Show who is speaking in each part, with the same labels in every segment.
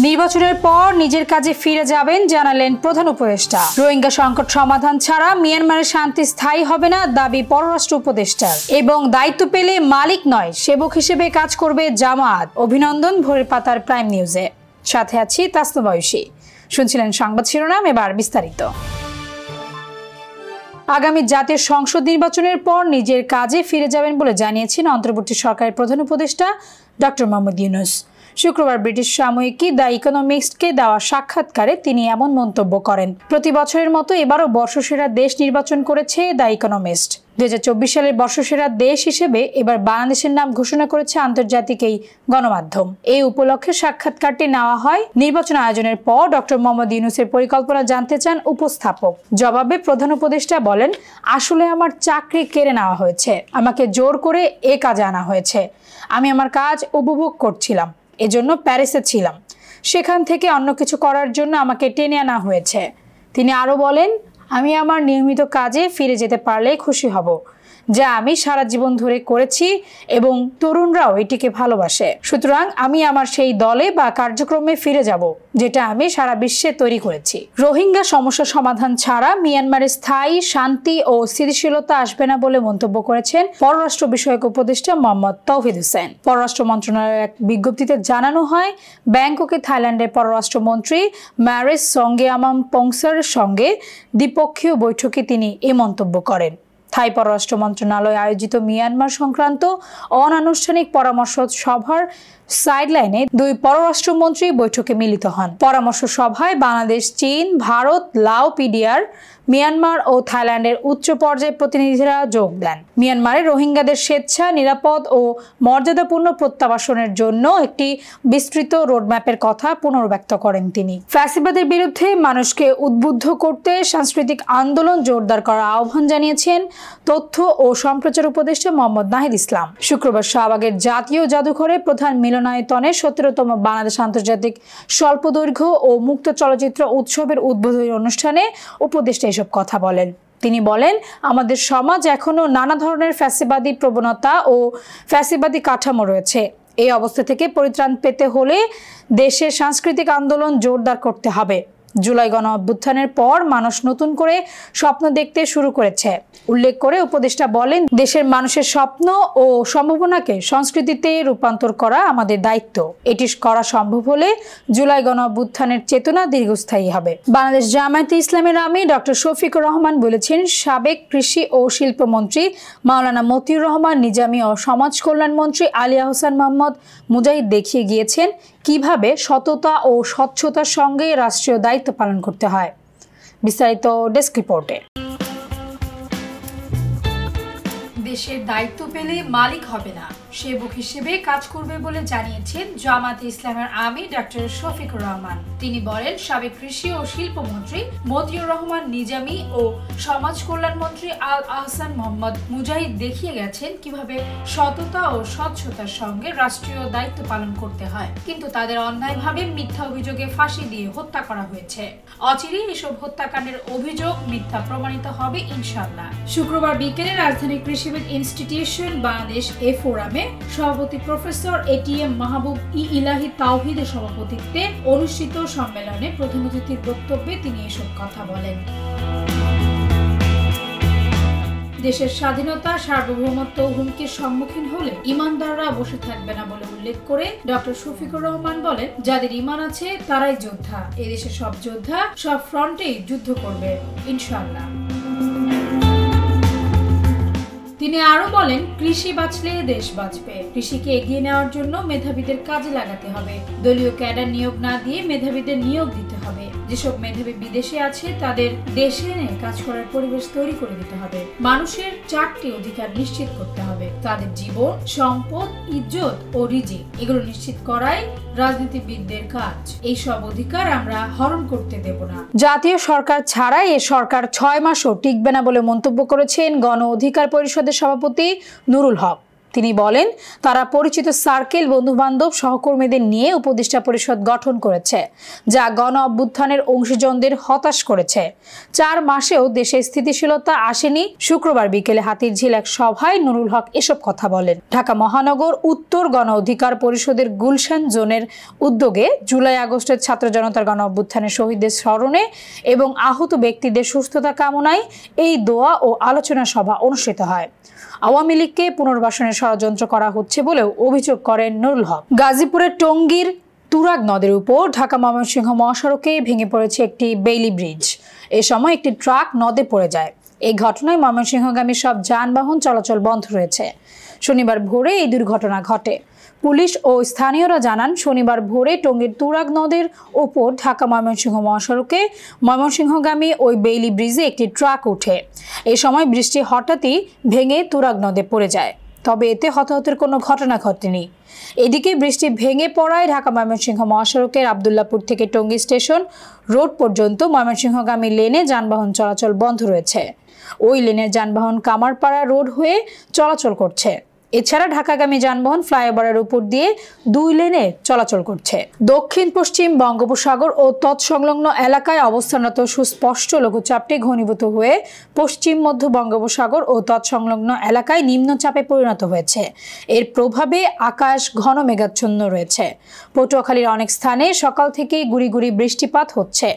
Speaker 1: নির্বাচনের পর নিজের কাজে ফিরে যাবেন জানালেন প্রধান উপদেষ্টা। রোহিঙ্গা সংকট সমাধান ছাড়া মিয়ানমারের শান্তি স্থায়ী হবে না দাবি পররাষ্ট্র উপদেষ্টার। এবং দায়িত্ব পেলে মালিক নয় সেবক হিসেবে কাজ করবে জামায়াত। অভিনন্দন ভোরের পাতার প্রাইম নিউজে। সাথে আছি তাসনুম বয়সী। শুনছিলেন সংবাদ শিরোনাম, এবার বিস্তারিত। আগামী জাতীয় সংসদ নির্বাচনের পর নিজের কাজে ফিরে যাবেন বলে জানিয়েছেন অন্তর্বর্তী সরকারের প্রধান উপদেষ্টা ডক্টর মোহাম্মদ ইউনূস। শুক্রবার ব্রিটিশ সাময়িকী দ্য ইকোনমিস্টকে দেওয়া সাক্ষাৎকারে তিনি এমন মন্তব্য করেন। প্রতি বছরের মতো এবারও বর্ষসেরা দেশ নির্বাচন করেছে দ্য ইকোনমিস্ট। 2024 সালের বর্ষসেরা দেশ হিসেবে এবার বাংলাদেশের নাম ঘোষণা করেছে আন্তর্জাতিক এই গণমাধ্যম। এই উপলক্ষে সাক্ষাৎকারটি নেওয়া হয়। নির্বাচন আয়োজনের পর ডক্টর মোহাম্মদ ইউনূসের পরিকল্পনা জানতে চান উপস্থাপক। জবাবে প্রধান উপদেষ্টা বলেন, আসলে আমার চাকরি কেড়ে নেওয়া হয়েছে, আমাকে জোর করে এ কাজে আনা হয়েছে। আমি আমার কাজ উপভোগ করছিলাম, এজন্য প্যারিসে ছিলাম। সেখান থেকে অন্য কিছু করার জন্য আমাকে টেনে আনা হয়েছে। তিনি আরো বলেন, আমি আমার নিয়মিত কাজে ফিরে যেতে পারলে খুশি হব, যা আমি সারা জীবন ধরে করেছি এবং তরুণরাও এটিকে ভালোবাসে। সুতরাং আমি আমার সেই দলে বা কার্যক্রমে ফিরে যাব যেটা আমি সারা বিশ্বে তৈরি করেছি। রোহিঙ্গা সমস্যা সমাধান ছাড়া মিয়ানমারে স্থায়ী শান্তি ও স্থিতিশীলতা আসবে না বলে মন্তব্য করেছেন পররাষ্ট্র বিষয়ক উপদেষ্টা মোহাম্মদ তৌহিদ হোসেন। পররাষ্ট্র মন্ত্রণালয়ের এক বিজ্ঞপ্তিতে জানানো হয়, ব্যাংককে থাইল্যান্ডের পররাষ্ট্রমন্ত্রী ম্যারিস সঙ্গেয়ামাম পোংসার সঙ্গে দ্বিপক্ষীয় বৈঠকে তিনি এ মন্তব্য করেন। থাই পররাষ্ট্র মন্ত্রণালয় আয়োজিত মিয়ানমার সংক্রান্ত অনানুষ্ঠানিক পরামর্শ সভার সাইডলাইনে দুই পররাষ্ট্রমন্ত্রী বৈঠকে মিলিত হন। পরামর্শ সভায় বাংলাদেশ, চীন, ভারত, লাও, পিডিআর, মিয়ানমার ও থাইল্যান্ডের উচ্চ পর্যায়ের প্রতিনিধিরা যোগ দেন। মিয়ানমারে রোহিঙ্গাদের স্বেচ্ছা, নিরাপদ ও মর্যাদাপূর্ণ প্রত্যাবাসনের জন্য একটি বিস্তৃত রোডম্যাপের কথা পুনর্ব্যক্ত করেন তিনি। ফ্যাসিবাদের বিরুদ্ধে মানুষকে উদ্বুদ্ধ করতে সাংস্কৃতিক আন্দোলন জোরদার করার আহ্বান জানিয়েছেন তথ্য ও সম্প্রচার উপদেষ্টা মোহাম্মদ নাহিদ ইসলাম। শুক্রবার শাহবাগের জাতীয় জাদুঘরে প্রধান মিলনায়তনে 17তম বাংলাদেশ আন্তর্জাতিক স্বল্পদৈর্ঘ্য ও মুক্ত চলচ্চিত্র উৎসবের উদ্বোধনী অনুষ্ঠানে উপদেষ্টা এসব কথা বলেন। তিনি বলেন, আমাদের সমাজ এখনো নানা ধরনের ফ্যাসিবাদী প্রবণতা ও ফ্যাসিবাদী কাঠামো রয়েছে। এই অবস্থা থেকে পরিত্রাণ পেতে হলে দেশের সাংস্কৃতিক আন্দোলন জোরদার করতে হবে। জুলাই গণ অভ্যুত্থানের পর মানুষ নতুন করে স্বপ্ন দেখতে শুরু করেছে। উল্লেখ করে উপদেষ্টা বলেন, দেশের মানুষের স্বপ্ন ও সম্ভাবনাকে সংস্কৃতিতে রূপান্তর করা আমাদের দায়িত্ব। এটি করা সম্ভব হলে জুলাই গণ অভ্যুত্থানের চেতনা দীর্ঘস্থায়ী হবে। বাংলাদেশ জামায়াতে ইসলামের আমির ডক্টর শফিকুর রহমান বলেছেন, সাবেক কৃষি ও শিল্পমন্ত্রী মাওলানা মতিউর রহমান নিজামী ও সমাজ কল্যাণ মন্ত্রী আলী আহসান মোহাম্মদ মুজাহিদ দেখিয়ে গিয়েছেন কিভাবে সততা ও স্বচ্ছতার সঙ্গে রাষ্ট্রীয় দায়িত্ব পালন করতে হয়। বিস্তারিত ডেস্ক রিপোর্টে। দেশের দায়িত্ব পেলে মালিক হবে না, সেবক হিসেবে কাজ করবে বলে জানিয়েছেন জামায়াতে ইসলামের আমির ডক্টর শফিকুর রহমান। তিনি বলেন, সাবেক কৃষি ও শিল্পমন্ত্রী মতিউর রহমান নিজামী ও সমাজ কল্যাণ মন্ত্রী আল আহসান মোহাম্মদ মুজাহিদ দেখিয়ে গেছেন কিভাবে সততা ও স্বচ্ছতার সঙ্গে রাষ্ট্রীয় দায়িত্ব পালন করতে হয়, কিন্তু তাদের অন্যায়ভাবে মিথ্যা অভিযোগে ফাঁসি দিয়ে হত্যা করা হয়েছে। অচিরেই এসব হত্যাকাণ্ডের অভিযোগ মিথ্যা প্রমাণিত হবে ইনশাআল্লাহ। শুক্রবার বিকেলে রাজধানী কৃষিবিদ ইনস্টিটিউশন বাংলাদেশ এ ফোরামে সভাপতি প্রফেসর এটিএম মাহবুব ইলাহি তাওহিদের সভাপতিত্বে অনুষ্ঠিত সম্মেলনে প্রধান অতিথির বক্তব্যে তিনি এসব কথা বলেন। দেশের স্বাধীনতা, সার্বভৌমত্ব হুমকির সম্মুখীন হলে ইমানদাররা বসে থাকবে না বলে উল্লেখ করে ডক্টর শফিকুর রহমান বলেন, যাদের ইমান আছে তারাই যোদ্ধা। এদেশের সব যোদ্ধা সব ফ্রন্টেই যুদ্ধ করবে ইনশাআল্লাহ। তিনি আরো বলেন, কৃষি বাঁচলে দেশ বাঁচবে। কৃষিকে এগিয়ে নেওয়ার জন্য মেধাবীদের কাজে লাগাতে হবে। দলীয় ক্যাডার নিয়োগ না দিয়ে মেধাবীদের নিয়োগ দিতে হবে। যেসব মেধাবী বিদেশে আছে তাদের দেশে এনে কাজ করার পরিবেশ তৈরি করে দিতে হবে। মানুষের 4টি অধিকার নিশ্চিত করতে হবে, তাদের জীবন, সম্পদ, ইজ্জত ও রিজিক। এগুলো নিশ্চিত করাই রাজনীতিবিদদের কাজ। এই সব অধিকার আমরা হরণ করতে দেব না। জাতীয় সরকার ছাড়াই এ সরকার 6 মাসও টিকবে না বলে মন্তব্য করেছেন গণ অধিকার পরিষদের সভাপতি নুরুল হক। তিনি বলেন, তারা পরিচিত সার্কেল, বন্ধুবান্ধব, সহকর্মীদের নিয়ে উপদেষ্টা পরিষদ গঠন করেছে, যা গণ অভ্যুত্থানের অংশীজনদের হতাশ করেছে। 4 মাসেও দেশে স্থিতিশীলতা আসেনি। শুক্রবার বিকেলে হাতিরঝিল এক সভায় নুরুল হক এসব কথা বলেন। ঢাকা মহানগর উত্তর গণ অধিকার পরিষদের গুলশান জোনের উদ্যোগে জুলাই আগস্টের ছাত্র জনতার গণ অভ্যুত্থানের শহীদদের স্মরণে এবং আহত ব্যক্তিদের সুস্থতা কামনায় এই দোয়া ও আলোচনা সভা অনুষ্ঠিত হয়। আওয়ামী লীগকে পুনর্বাসনের ষড়যন্ত্র করা হচ্ছে বলেও অভিযোগ করেন নুরুল হক। গাজীপুরের টঙ্গীর তুরাগ নদের উপর ঢাকা ময়মনসিংহ মহাসড়কে ভেঙে পড়েছে একটি বেইলি ব্রিজ। এ সময় একটি ট্রাক নদে পড়ে যায়। এই ঘটনায় ময়মনসিংহগামী সব যানবাহন চলাচল বন্ধ রয়েছে। শনিবার ভোরে এই দুর্ঘটনা ঘটে। পুলিশ ও স্থানীয়রা জানান, শনিবার ভোরে টঙ্গীর তুরাগ নদের ওপর ঢাকা ময়মনসিংহ মহাসড়কে ময়মনসিংহগামী ওই বেইলি ব্রিজে একটি ট্রাক ওঠে। এই সময় বৃষ্টি হঠাৎই ভেঙে তুরাগ নদে পড়ে যায়, তবে এতে হতাহতের কোনো ঘটনা ঘটেনি। এদিকে বৃষ্টি ভেঙে পড়ায় ঢাকা ময়মনসিংহ মহাসড়কের আব্দুল্লাপুর থেকে টঙ্গী স্টেশন রোড পর্যন্ত ময়মনসিংহগামী লেনে যানবাহন চলাচল বন্ধ রয়েছে। ওই লেনের যানবাহন কামারপাড়া রোড হয়ে চলাচল করছে। এছাড়া ঢাকাগামী যানবাহন ফ্লাইওভারের উপর দিয়ে 2 লেনে চলাচল করছে। দক্ষিণ পশ্চিম বঙ্গোপসাগর ও তৎসংলগ্ন এলাকায় অবস্থানরত সুস্পষ্ট লঘুচাপটি ঘনীভূত হয়ে পশ্চিম মধ্য বঙ্গোপসাগর ও তৎসংলগ্ন এলাকায় নিম্নচাপে পরিণত হয়েছে। এর প্রভাবে আকাশ ঘন মেঘাচ্ছন্ন রয়েছে। পটুয়াখালীর অনেক স্থানে সকাল থেকেই গুঁড়ি গুঁড়ি বৃষ্টিপাত হচ্ছে।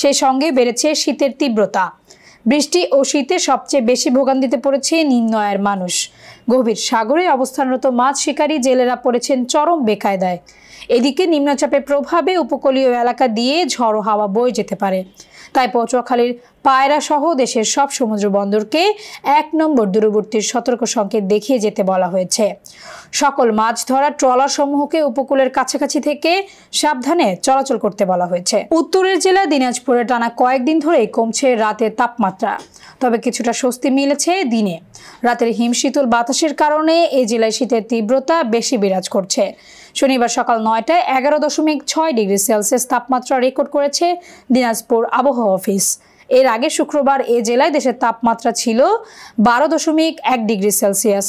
Speaker 1: সেই সঙ্গে বেড়েছে শীতের তীব্রতা। বৃষ্টি ও শীতে সবচেয়ে বেশি ভোগান্তিতে পড়েছে নিম্ন আয়ের মানুষ। গভীর সাগরে অবস্থানরত মাছ শিকারী জেলেরা পড়েছেন চরম বেকায়দায়। এদিকে নিম্নচাপের প্রভাবে উপকূলীয় এলাকা দিয়ে ঝড়ো হাওয়া বয়ে যেতে পারে। তাই পটুয়াখালীর পায়রা সহ দেশের সব সমুদ্র বন্দরকে 1 নম্বর দূরবর্তী সতর্ক সংকেত দেখিয়ে যেতে বলা হয়েছে। সকল মাছ ধরা ট্রলার সমূহকে উপকূলের কাছাকাছি থেকে সাবধানে চলাচল করতে বলা হয়েছে। উত্তরের জেলা দিনাজপুরে টানা কয়েকদিন ধরেই কমছে রাতের তাপমাত্রা, তবে কিছুটা স্বস্তি মিলেছে দিনে। রাতের হিমশীতল বাতাসের কারণে এই জেলায় শীতের তীব্রতা বেশি বিরাজ করছে। শনিবার সকাল 9টায় 11.6 ডিগ্রি সেলসিয়াস তাপমাত্রা রেকর্ড করেছে দিনাজপুর আবহাওয়া অফিস। এর আগে শুক্রবার এ জেলায় দেশের তাপমাত্রা ছিল 12.1 ডিগ্রি সেলসিয়াস।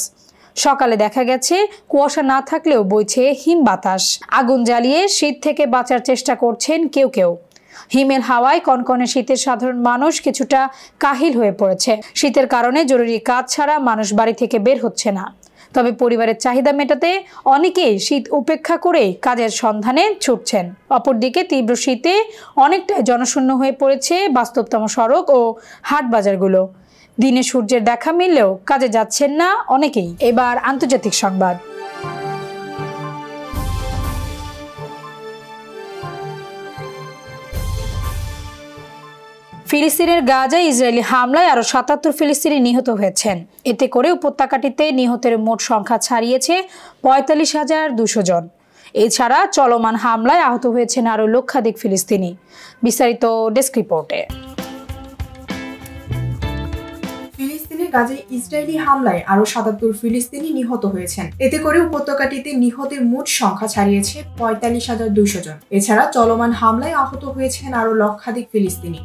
Speaker 1: সকালে দেখা গেছে কুয়াশা না থাকলেও বইছে হিম বাতাস। আগুন জ্বালিয়ে শীত থেকে বাঁচার চেষ্টা করছেন কেউ কেউ। হিমেল হাওয়ায় কনকনে শীতের সাধারণ মানুষ কিছুটা কাহিল হয়ে পড়েছে। শীতের কারণে জরুরি কাজ ছাড়া মানুষ বাড়ি থেকে বের হচ্ছে না। তবে পরিবারের চাহিদা মেটাতে অনেকেই শীত উপেক্ষা করে কাজের সন্ধানে ছুটছেন। অপরদিকে তীব্র শীতে অনেকটাই জনশূন্য হয়ে পড়েছে বাস্তবতম সড়ক ও হাট বাজারগুলো। দিনে সূর্যের দেখা মিললেও কাজে যাচ্ছেন না অনেকেই। এবার আন্তর্জাতিক সংবাদ। ফিলিস্তিনের গাজায় ইসরায়েলি হামলায় আরও 77 ফিলিস্তিনি নিহত হয়েছেন। এতে করে উপত্যকাটিতে নিহতের মোট সংখ্যা ছাড়িয়েছে 45,200 জন। এছাড়া চলমান হামলায় আহত হয়েছেন আরও লক্ষাধিক ফিলিস্তিনি। বিস্তারিত ডেস্ক রিপোর্টে।
Speaker 2: ফিলিস্তিনের গাজায় ইসরায়েলি হামলায় আরও 77 ফিলিস্তিনি নিহত হয়েছেন। এতে করে উপত্যকাটিতে নিহতের মোট সংখ্যা ছাড়িয়েছে 45,200 জন। এছাড়া চলমান হামলায় আহত হয়েছেন আরও লক্ষাধিক ফিলিস্তিনি।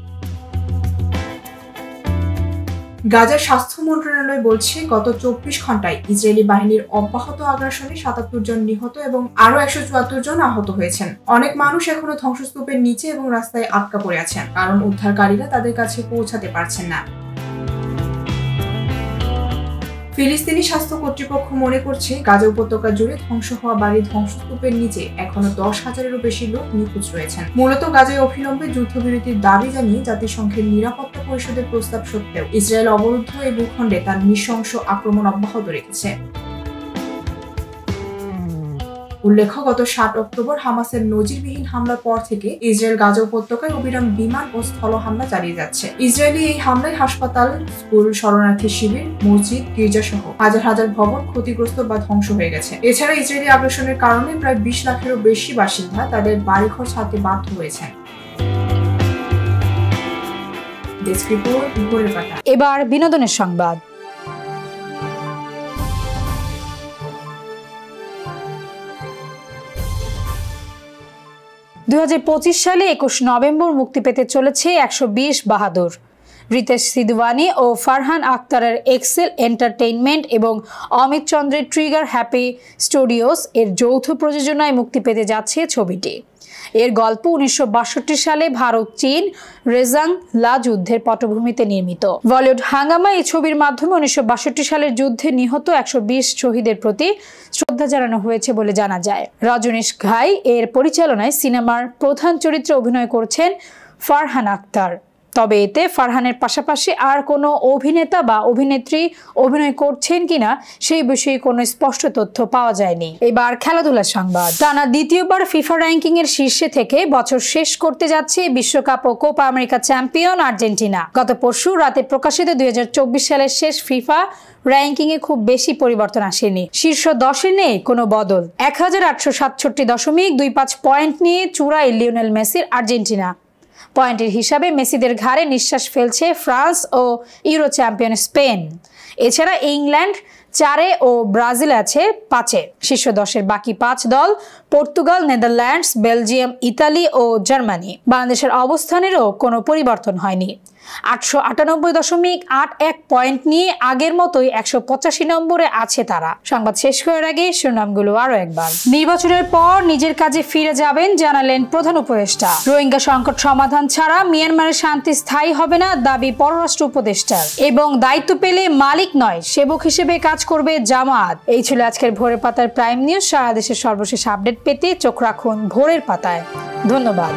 Speaker 2: গাজার স্বাস্থ্য মন্ত্রণালয় বলছে, গত 24 ঘন্টায় ইসরায়েলি বাহিনীর অব্যাহত আগ্রাসনে 77 জন নিহত এবং আরো 174 জন আহত হয়েছেন। অনেক মানুষ এখনো ধ্বংসস্তূপের নিচে এবং রাস্তায় আটকা পড়ে আছেন, কারণ উদ্ধারকারীরা তাদের কাছে পৌঁছাতে পারছেন না। ফিলিস্তিনি স্বাস্থ্য কর্তৃপক্ষ মনে করছে, গাজা উপত্যকা জুড়ে ধ্বংস হওয়া বাড়ির ধ্বংসস্তূপের নিচে এখনো 10,000-এরও বেশি লোক নিখোঁজ রয়েছেন। মূলত গাজায় অবিলম্বে যুদ্ধবিরতির দাবি জানিয়ে জাতিসংঘের নিরাপত্তা পরিষদের প্রস্তাব সত্ত্বেও ইসরায়েল অবরুদ্ধ এই ভূখণ্ডে তার নৃশংস আক্রমণ অব্যাহত রেখেছে। উল্লেখ্য, গত 7 অক্টোবর হামাসের নজিরবিহীন হামলার পর থেকে ইসরায়েল গাজা উপত্যকায় অবিরাম বিমান ও স্থল হামলা চালিয়ে যাচ্ছে। ইসরায়েলি এই হামলায় হাসপাতাল, স্কুল, শরণার্থী শিবির, মসজিদ, গির্জা সহ হাজার হাজার ভবন ক্ষতিগ্রস্ত বা ধ্বংস হয়ে গেছে। এছাড়া ইসরায়েলি আগ্রাসনের কারণে প্রায় 20 লাখেরও বেশি বাসিন্দা তাদের বাড়িঘর ছাড়তে বাধ্য হয়েছেন। ডেস্ক রিপোর্ট, ভোরের পাতা।
Speaker 1: এবার বিনোদনের সংবাদ। সালে 21 নভেম্বর মুক্তি পেতে চলেছে 120 বাহাদুর। রিতেশ সিধওয়ানি ও ফারহান আক্তারের এক্সেল এন্টারটেইনমেন্ট এবং অমিত চন্দ্রের ট্রিগার হ্যাপি স্টুডিওস এর যৌথ প্রযোজনায় মুক্তি পেতে যাচ্ছে ছবিটি। এর গল্প 1962 সালে ভারত চীন রেজাং লা যুদ্ধের পটভূমিতে নির্মিত। বলিউড হাঙ্গামা এই ছবির মাধ্যমে 1962 সালের যুদ্ধে নিহত 120 শহীদের প্রতি শ্রদ্ধা জানানো হয়েছে বলে জানা যায়। রজনীশ ঘাই এর পরিচালনায় সিনেমার প্রধান চরিত্রে অভিনয় করছেন ফারহান আক্তার। তবে এতে ফারহানের পাশাপাশি আর কোনো অভিনেতা বা অভিনেত্রী অভিনয় করছেন কিনা সেই বিষয়ে কোনো স্পষ্ট তথ্য পাওয়া যায়নি। এবার খেলাধুলার সংবাদ। টানা দ্বিতীয়বার ফিফা র্যাঙ্কিং এর শীর্ষে থেকে বছর শেষ করতে যাচ্ছে বিশ্বকাপ ও কোপা আমেরিকা চ্যাম্পিয়ন আর্জেন্টিনা। গত পরশু রাতে প্রকাশিত 2024 সালের শেষ ফিফা র্যাঙ্কিং এ খুব বেশি পরিবর্তন আসেনি। শীর্ষ 10-এ নেই কোনো বদল। 1867.25 পয়েন্ট নিয়ে চূড়ায় লিওনেল মেসির আর্জেন্টিনা। পয়েন্টের হিসাবে মেসিদের ঘাড়ে নিঃশ্বাস ফেলছে ফ্রান্স ও ইউরো চ্যাম্পিয়ন স্পেন। এছাড়া ইংল্যান্ড 4-এ ও ব্রাজিল আছে 5-এ। শীর্ষ 10-এর বাকি 5 দল পর্তুগাল, নেদারল্যান্ডস, বেলজিয়াম, ইতালি ও জার্মানি। বাংলাদেশের অবস্থানেরও কোনো পরিবর্তন হয়নি। 898.81 পয়েন্ট নিয়ে আগের মতোই 185 নম্বরে আছে তারা। সংবাদ শেষ করার আগে শিরোনামগুলো আরো একবার। নির্বাচনের পর নিজের কাজে ফিরে যাবেন জানালেন প্রধান উপদেষ্টা। রোহিঙ্গা সংকট সমাধান ছাড়া মিয়ানমারের শান্তি স্থায়ী হবে না, দাবি পররাষ্ট্র উপদেষ্টার। এবং দায়িত্ব পেলে মালিক নয় সেবক হিসেবে কাজ করবে জামায়াত। এই ছিল আজকের ভোরের পাতার প্রাইম নিউজ। সারা দেশের সর্বশেষ আপডেট পেতে চোখ রাখুন ভোরের পাতায়। ধন্যবাদ।